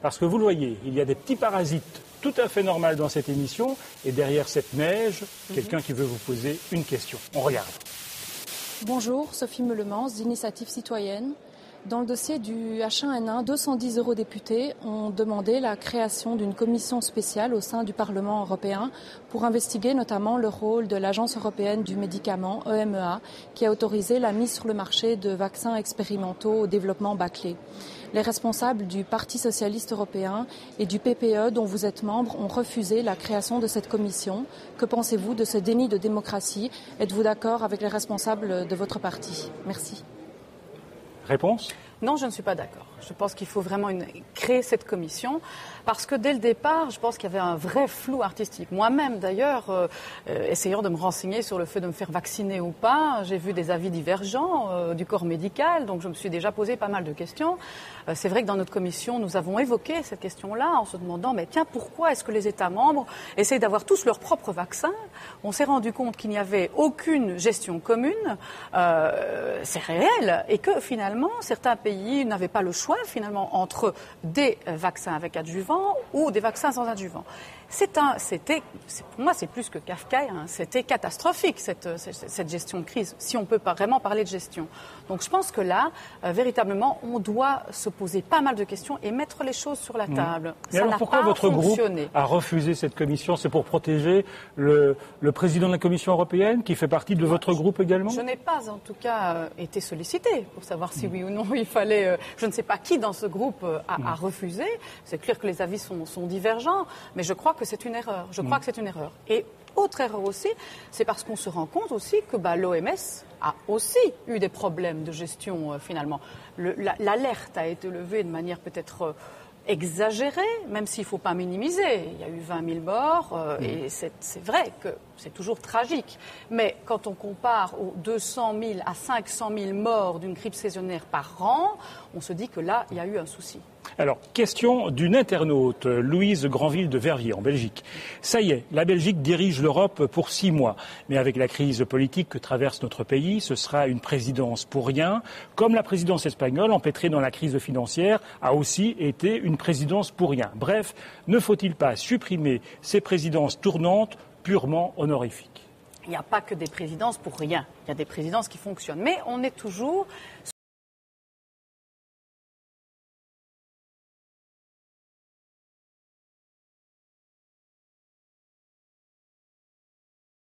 Parce que vous le voyez, il y a des petits parasites tout à fait normaux dans cette émission. Et derrière cette neige, quelqu'un qui veut vous poser une question. On regarde. Bonjour, Sophie Meulemans, d'Initiative Citoyenne. Dans le dossier du H1N1, 210 eurodéputés ont demandé la création d'une commission spéciale au sein du Parlement européen pour investiguer notamment le rôle de l'Agence européenne du médicament, EMEA, qui a autorisé la mise sur le marché de vaccins expérimentaux au développement bâclé. Les responsables du Parti socialiste européen et du PPE, dont vous êtes membre, ont refusé la création de cette commission. Que pensez-vous de ce déni de démocratie? Êtes-vous d'accord avec les responsables de votre parti? Merci. Réponse ? Non, je ne suis pas d'accord. Je pense qu'il faut vraiment créer cette commission parce que dès le départ, je pense qu'il y avait un vrai flou artistique. Moi-même, d'ailleurs, essayant de me renseigner sur le fait de me faire vacciner ou pas, j'ai vu des avis divergents du corps médical, donc je me suis déjà posé pas mal de questions. C'est vrai que dans notre commission, nous avons évoqué cette question-là en se demandant, mais tiens, pourquoi est-ce que les États membres essayent d'avoir tous leur propre vaccin? On s'est rendu compte qu'il n'y avait aucune gestion commune, c'est réel, et que finalement, certains pays n'avaient pas le choix finalement entre des vaccins avec adjuvant ou des vaccins sans adjuvant. Pour moi, c'est plus que kafkaïen, c'était catastrophique cette gestion de crise, si on peut pas vraiment parler de gestion. Donc je pense que là, véritablement, on doit se poser pas mal de questions et mettre les choses sur la table. Mais alors pourquoi votre groupe a refusé cette commission? C'est pour protéger le président de la Commission européenne qui fait partie de votre groupe également? Je n'ai pas en tout cas été sollicitée pour savoir si oui ou non il fallait... je ne sais pas qui dans ce groupe a refusé. C'est clair que les avis sont divergents, mais je crois que c'est une erreur. Je crois que c'est une erreur. Et autre erreur aussi, c'est parce qu'on se rend compte aussi que l'OMS a aussi eu des problèmes de gestion finalement. L'alerte a été levée de manière peut-être exagérée, même s'il ne faut pas minimiser. Il y a eu 20 000 morts et c'est vrai que c'est toujours tragique. Mais quand on compare aux 200 000 à 500 000 morts d'une grippe saisonnière par an, on se dit que là, il y a eu un souci. Alors, question d'une internaute, Louise Granville de Verviers, en Belgique. Ça y est, la Belgique dirige l'Europe pour 6 mois. Mais avec la crise politique que traverse notre pays, ce sera une présidence pour rien. Comme la présidence espagnole, empêtrée dans la crise financière, a aussi été une présidence pour rien. Bref, ne faut-il pas supprimer ces présidences tournantes purement honorifiques? Il n'y a pas que des présidences pour rien. Il y a des présidences qui fonctionnent. Mais on est toujours